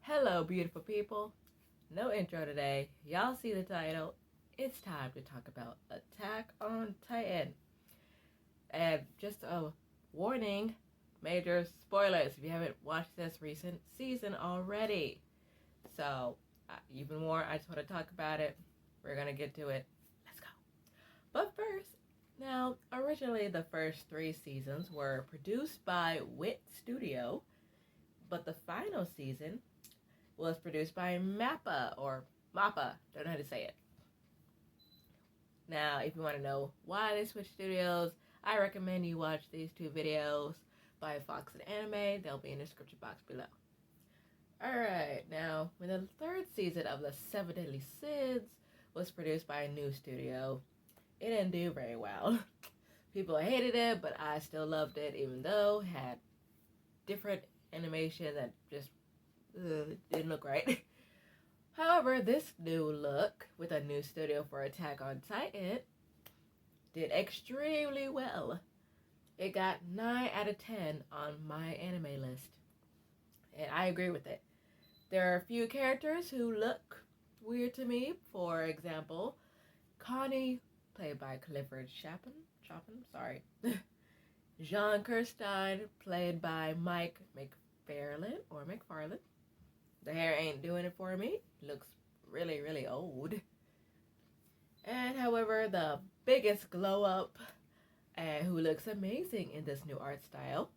Hello, beautiful people. No intro today. Y'all see the title. It's time to talk about Attack on Titan. And just a warning, major spoilers if you haven't watched this recent season already. So, even more, I just want to talk about it. We're going to get to it. Let's go. But first, now, originally the first 3 seasons were produced by Wit Studio, but the final season was produced by MAPPA, or MAPPA, don't know how to say it. Now, if you want to know why they switched studios, I recommend you watch these 2 videos by Foxen Anime. They'll be in the description box below. Alright, now, when the 3rd season of the 7 Deadly Sins was produced by a new studio, it didn't do very well. People hated it, but I still loved it, even though it had different animation that just didn't look right. However, this new look with a new studio for Attack on Titan did extremely well. It got 9 out of 10 on my anime list, and I agree with it. There are a few characters who look weird to me. For example, Connie, played by Clifford Chapin, Jean Kirstein, played by Mike McFarlane. The hair ain't doing it for me. Looks really, really old. And however, the biggest glow up and who looks amazing in this new art style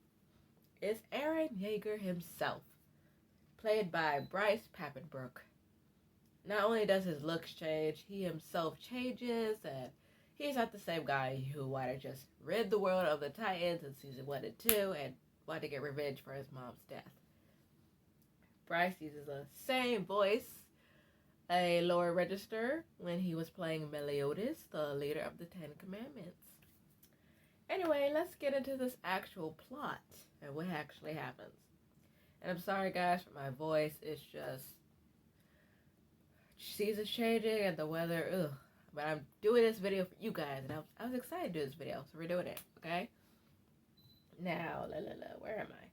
is Yeager himself, played by Bryce Papenbrook. Not only does his looks change, he himself changes, and he's not the same guy who wanted to just rid the world of the Titans in season 1 and 2 and wanted to get revenge for his mom's death. Bryce uses the same voice, a lower register, when he was playing Meliodas, the leader of the 10 Commandments. Anyway, let's get into this actual plot and what actually happens. And I'm sorry guys for my voice, it's just seasons changing and the weather, ugh. But I'm doing this video for you guys, and I was excited to do this video, so we're doing it, okay? Now, where am I?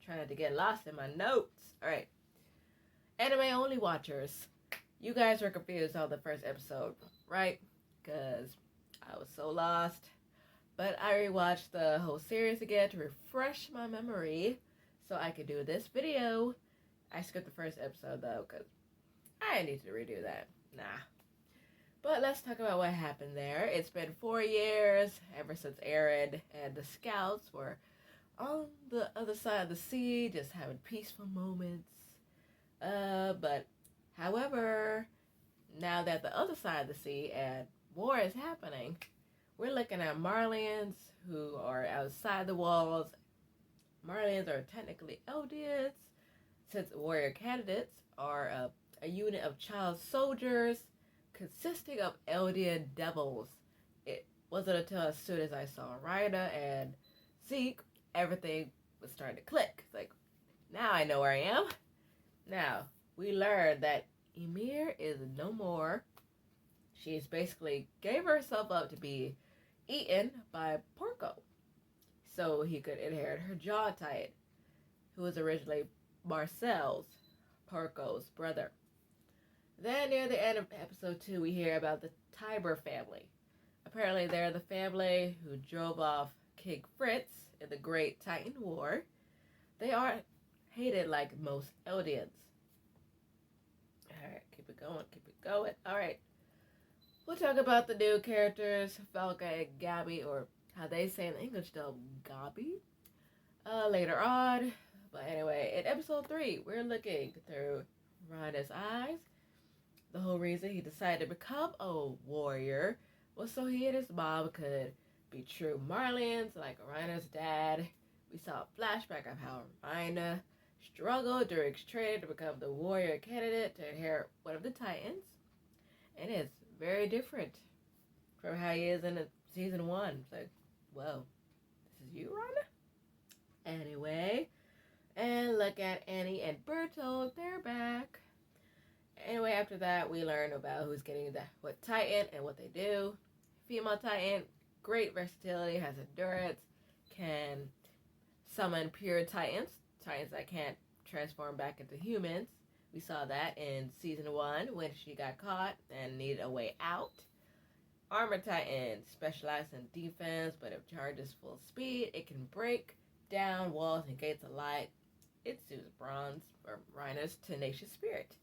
Trying not to get lost in my notes. Alright. Anime only watchers. You guys were confused on the first episode, right? Because I was so lost. But I rewatched the whole series again to refresh my memory so I could do this video. I skipped the first episode though, because I need to redo that. Nah. But let's talk about what happened there. It's been 4 years ever since Eren and the scouts were on the other side of the sea, just having peaceful moments. But however, now that the other side of the sea and war is happening, we're looking at Marlians who are outside the walls. Marlians are technically Eldians, since warrior candidates are a unit of child soldiers consisting of Eldian devils. It wasn't until as soon as I saw Rhina and Zeke, everything was starting to click. It's like, now I know where I am. Now, we learned that Ymir is no more. She's basically gave herself up to be eaten by Porco, so he could inherit her jaw titan, who was originally Marcel's, Porco's brother. Then near the end of episode 2, we hear about the Tiber family. Apparently they're the family who drove off King Fritz in the Great Titan War. They aren't hated like most Eldians. Alright, keep it going. Alright. We'll talk about the new characters, Falco and Gabi, or how they say in English though, Gabi, later on. But anyway, in episode 3, we're looking through Rhina's eyes. The whole reason he decided to become a warrior was so he and his mom could be true Marlians like Rhina's dad. We saw a flashback of how Rhina struggled during his training to become the warrior candidate to inherit one of the Titans. And it's very different from how he is in season 1. It's like, whoa, this is you, Rhina? Anyway, and look at Annie and Bertold, they're back. Anyway, after that, we learn about who's getting what Titan and what they do. Female Titan, great versatility, has endurance, can summon pure Titans that can't transform back into humans. We saw that in season 1 when she got caught and needed a way out. Armor Titan specializes in defense, but if charges full speed, it can break down walls and gates alike. It suits Bronze or Reiner's tenacious spirit.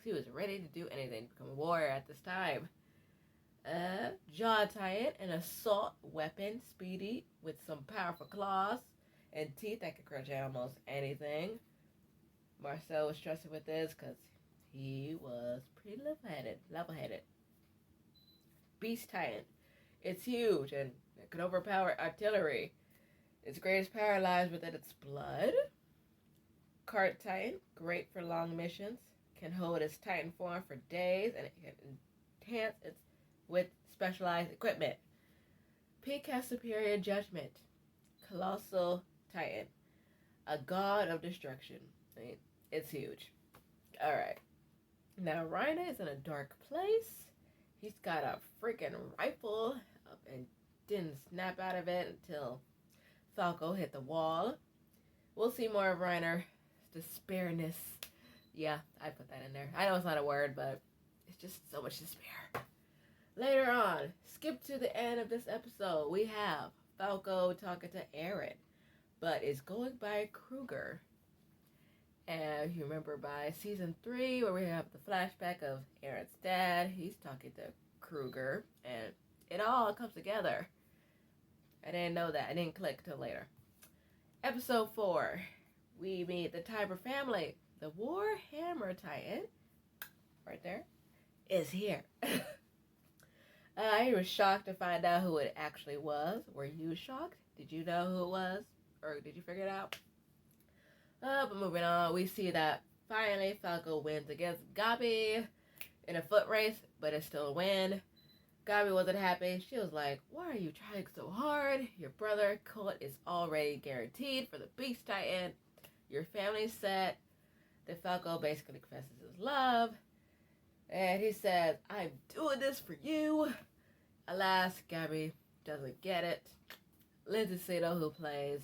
He was ready to do anything to become a warrior at this time. Jaw Titan, an assault weapon, speedy with some powerful claws and teeth that can crush almost anything. Marcel was trusted with this because he was pretty level-headed. Beast Titan. It's huge and it can overpower artillery. Its greatest power lies within its blood. Cart Titan, great for long missions, can hold its Titan form for days and it can enhance its with specialized equipment. Peak has superior judgment. Colossal Titan, a god of destruction. I mean, it's huge. Alright. Now, Reiner is in a dark place. He's got a freaking rifle and didn't snap out of it until Falco hit the wall. We'll see more of Reiner's despairiness. Yeah, I put that in there. I know it's not a word, but it's just so much despair. Later on, skip to the end of this episode, we have Falco talking to Eren, but is going by Kruger. And you remember by season 3 where we have the flashback of Eren's dad, he's talking to Kruger, and it all comes together. I didn't know that. I didn't click till later. Episode 4, we meet the Tiber family. The Warhammer Titan, right there, is here. I was shocked to find out who it actually was. Were you shocked? Did you know who it was? Or did you figure it out? But moving on, we see that finally Falco wins against Gabi in a foot race, but it's still a win. Gabi wasn't happy. She was like, why are you trying so hard? Your brother, Colt, is already guaranteed for the Beast Titan. Your family's set. Then Falco basically confesses his love. And he says, I'm doing this for you. Alas, Gabi doesn't get it. Lindsay Sato, who plays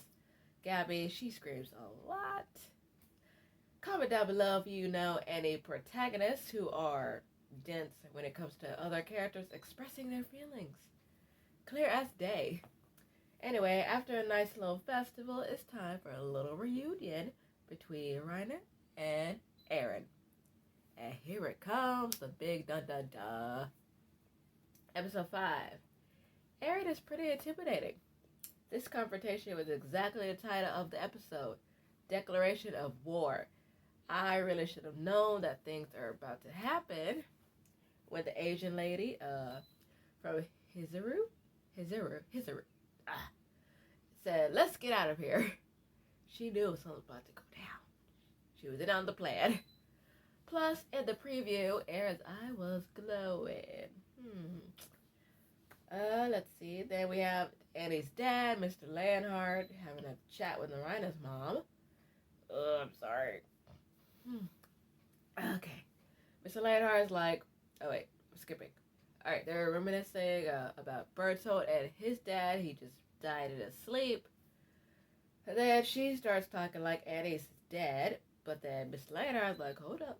Gabi, she screams a lot. Comment down below if you know any protagonists who are dense when it comes to other characters expressing their feelings. Clear as day. Anyway, after a nice little festival, it's time for a little reunion between Reiner and Eren. And here it comes, the big dun-dun-dun. Episode 5. Eren is pretty intimidating. This confrontation was exactly the title of the episode, Declaration of War. I really should have known that things are about to happen when the Asian lady from Hizuru, said, let's get out of here. She knew something was about to go down. She was in on the plan. Plus, in the preview, Eren's eye was glowing. Let's see. Then we have Annie's dad, Mr. Lanhart, having a chat with Narina's mom. I'm sorry. Okay. Mr. Lanhart is like, oh wait, I'm skipping. Alright, they're reminiscing about Bertolt and his dad. He just died in his sleep. And then she starts talking like Annie's dead. But then Mr. Lanhart is like, hold up.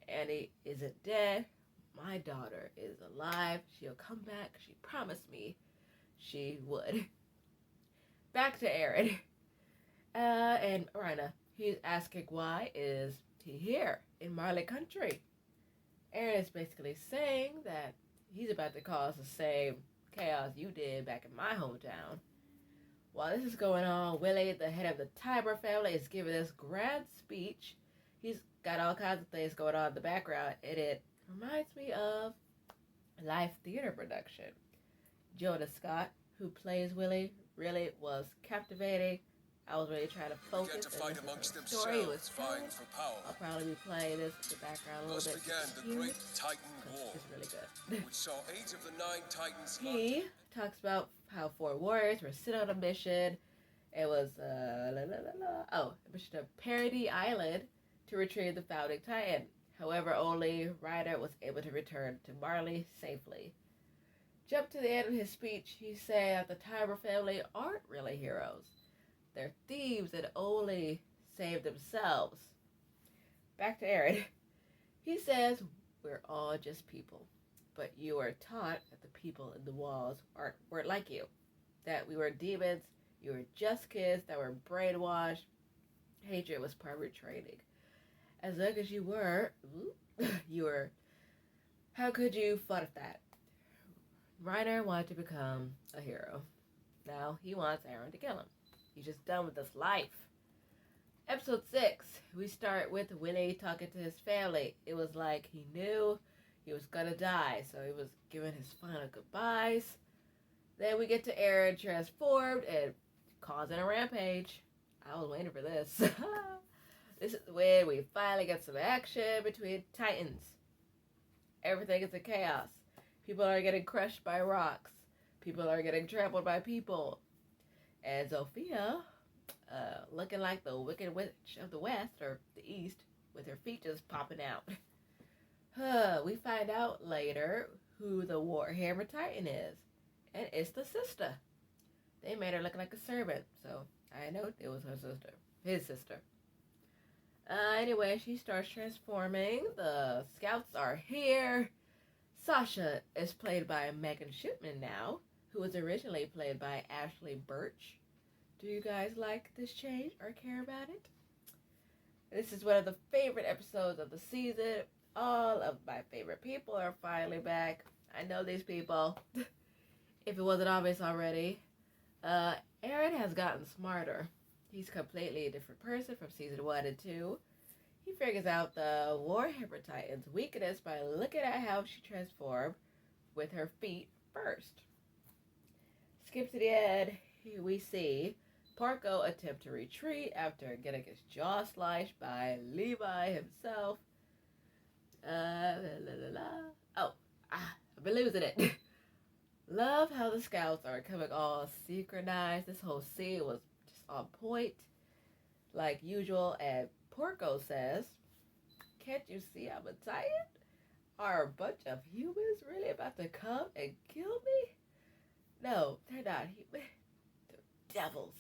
Annie isn't dead. My daughter is alive. She'll come back. She promised me she would. Back to Eren. And Reiner. He's asking why is he here in Marley country. Eren is basically saying that he's about to cause the same chaos you did back in my hometown. While this is going on, Willie, the head of the Tiber family, is giving this grand speech. He's got all kinds of things going on in the background, and it reminds me of a live theater production. Jonah Scott, who plays Willie, really was captivating. I was really trying to focus on the story was fine for power. I'll probably be playing this in the background a little bit. Began the Great Titan War. It's really good. Which saw 8 of the 9 Titans. He talks about how 4 warriors were sent on a mission. It was a mission to Parody Island to retrieve the founding Titan. However, only Reiner was able to return to Marley safely. Jump to the end of his speech, he said that the Tiber family aren't really heroes. They're thieves that only save themselves. back to Aaron. He says, we're all just people, but you are taught that the people in the walls weren't like you, that we were demons, you were just kids that were brainwashed. Hatred was part of your training. As long as you were, how could you fight that? Reiner wanted to become a hero. Now he wants Aaron to kill him. He's just done with this life. Episode 6, we start with Willie talking to his family. It was like he knew he was gonna die, so he was giving his final goodbyes. Then we get to Aaron transformed and causing a rampage. I was waiting for this. This is when we finally get some action between Titans. Everything is in chaos. People are getting crushed by rocks. People are getting trampled by people. And Zofia, looking like the Wicked Witch of the West, or the East, with her feet just popping out. We find out later who the Warhammer Titan is. And it's the sister. They made her look like a servant, so I know it was her sister. His sister. Anyway, she starts transforming. The scouts are here. Sasha is played by Megan Shipman now, who was originally played by Ashley Birch. Do you guys like this change or care about it? This is one of the favorite episodes of the season. All of my favorite people are finally back. I know these people, if it wasn't obvious already. Aaron has gotten smarter. He's completely a different person from season 1 and 2. He figures out the Warhammer Titan's weakness by looking at how she transformed with her feet first. Skip to the end. Here we see Porco attempt to retreat after getting his jaw sliced by Levi himself. I've been losing it. Love how the scouts are coming all synchronized. This whole scene was just on point, like usual. And Porco says, "Can't you see I'm a Titan? Are a bunch of humans really about to come and kill me? No, they're not human. They're devils.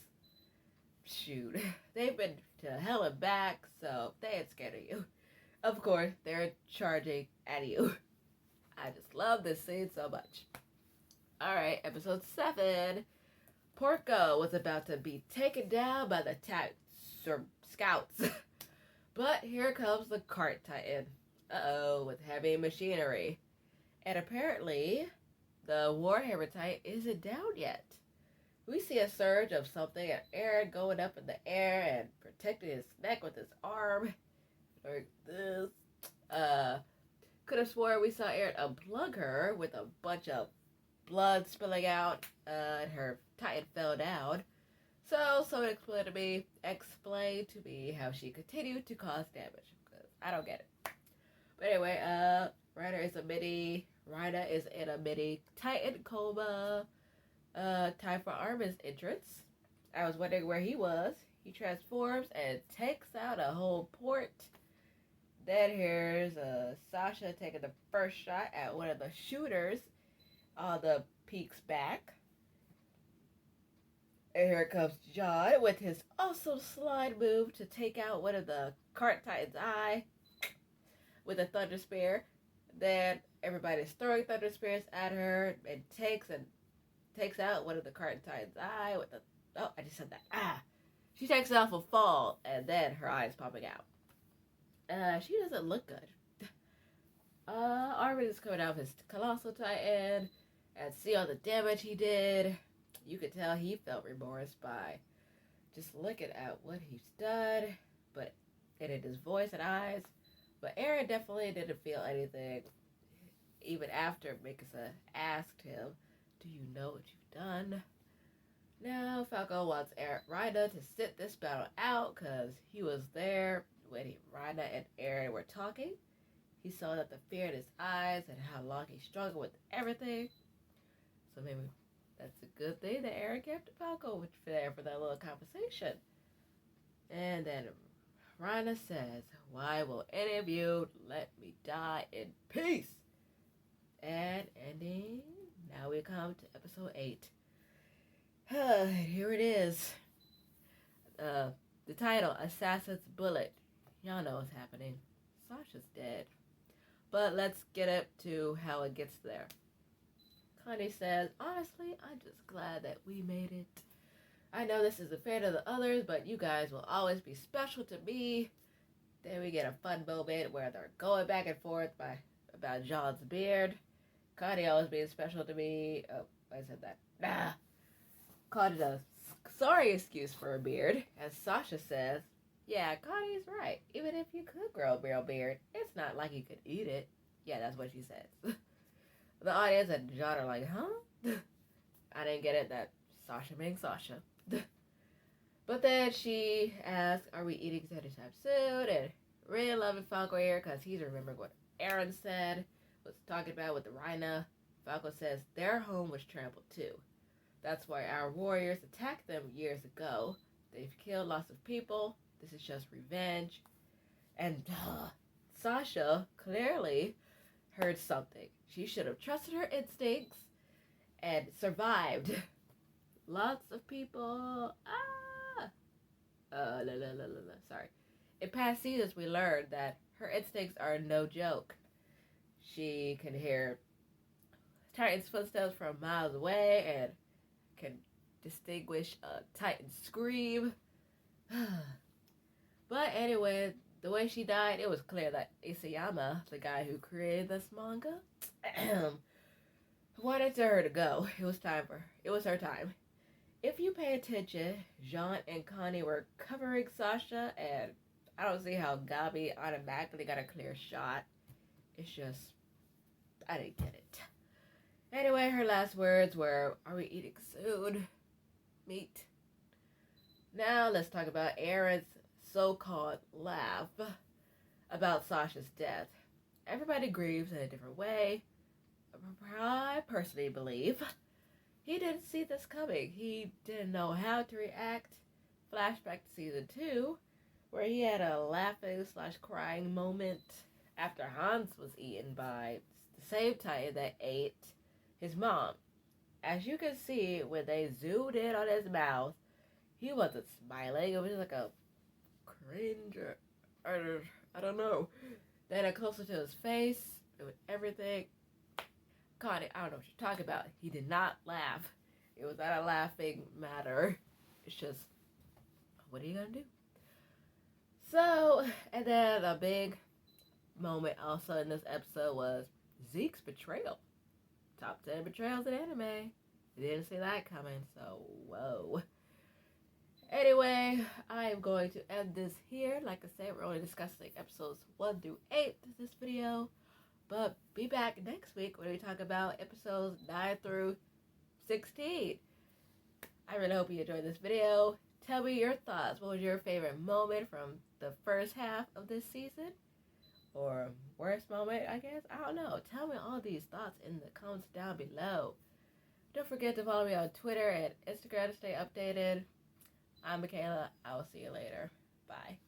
Shoot, they've been to hell and back, so they ain't scared of you. Of course, they're charging at you." I just love this scene so much. Alright, episode 7. Porco was about to be taken down by the scouts. But here comes the cart Titan. With heavy machinery. And apparently, the Warhammer Titan isn't down yet. We see a surge of something and Aaron going up in the air and protecting his neck with his arm. Like this. Could have swore we saw Aaron unplug her with a bunch of blood spilling out, and her Titan fell down. So someone explained to me how she continued to cause damage, because I don't get it. But anyway, Ryder is in a mini Titan coma. Time for Armin's entrance. I was wondering where he was. He transforms and takes out a whole port. Then here's Sasha taking the first shot at one of the shooters on the peak's back. And here comes John with his awesome slide move to take out one of the cart Titan's eye with a thunder spear. Then everybody's throwing thunder spears at her and takes out one of the cart Titan's eye with the... Oh, I just said that. She takes off a fall, and then her eye is popping out. She doesn't look good. Armin is coming out of his Colossal Titan and see all the damage he did. You could tell he felt remorse by just looking at what he's done, but and in his voice and eyes. But Aaron definitely didn't feel anything, even after Mikasa asked him, "Do you know what you've done?" Now Falco wants Ryder to sit this battle out because he was there when Ryder and Aaron were talking. He saw that the fear in his eyes and how long he struggled with everything. So maybe that's a good thing that Aaron kept Falco there for that little conversation. And then Ryder says, "Why will any of you let me die in peace?" And ending, now we come to episode 8. Here it is. The title, Assassin's Bullet. Y'all know what's happening. Sasha's dead. But let's get up to how it gets there. Connie says, honestly, I'm just glad that we made it. I know this is unfair to the others, but you guys will always be special to me. Then we get a fun moment where they're going back and forth about John's beard. Connie always being special to me. Oh, I said that. Called it a sorry excuse for a beard. As Sasha says, yeah, Connie's right. Even if you could grow a real beard, it's not like you could eat it. Yeah, that's what she says. The audience and John are like, huh? I didn't get it that Sasha being Sasha. But then she asks, are we eating anytime soon? And really loving Falco here because he's remembering what Aaron was talking about with the rhino. Falco says their home was trampled too. That's why our warriors attacked them years ago. They've killed lots of people. This is just revenge. And Sasha clearly heard something. She should have trusted her instincts and survived. Lots of people. Sorry. In past seasons, we learned that her instincts are no joke. She can hear Titan's footsteps from miles away and can distinguish a Titan scream. But anyway, the way she died, it was clear that Isayama, the guy who created this manga, wanted her to go. It was her time. If you pay attention, Jean and Connie were covering Sasha, and I don't see how Gabi automatically got a clear shot. It's just, I didn't get it. Anyway, her last words were, are we eating soon? Meat. Now let's talk about Aaron's so-called laugh about Sasha's death. Everybody grieves in a different way. I personally believe he didn't see this coming. He didn't know how to react. Flashback to season 2, where he had a laughing/crying moment after Hans was eaten by the same Titan that ate his mom. As you can see, when they zoomed in on his mouth, he wasn't smiling. It was like a cringe, I don't know. Then it closer to his face, with everything. Connie, I don't know what you're talking about. He did not laugh. It was not a laughing matter. It's just, what are you gonna do? So, and then a big moment also in this episode was Zeke's betrayal. Top 10 betrayals in anime. Didn't see that coming, so whoa. Anyway, I am going to end this here. Like I said, we're only discussing episodes 1 through 8 in this video. But be back next week when we talk about episodes 9 through 16. I really hope you enjoyed this video. Tell me your thoughts. What was your favorite moment from the first half of this season? Or worst moment, I guess? I don't know. Tell me all these thoughts in the comments down below. Don't forget to follow me on Twitter and Instagram to stay updated. I'm Michaela. I will see you later. Bye.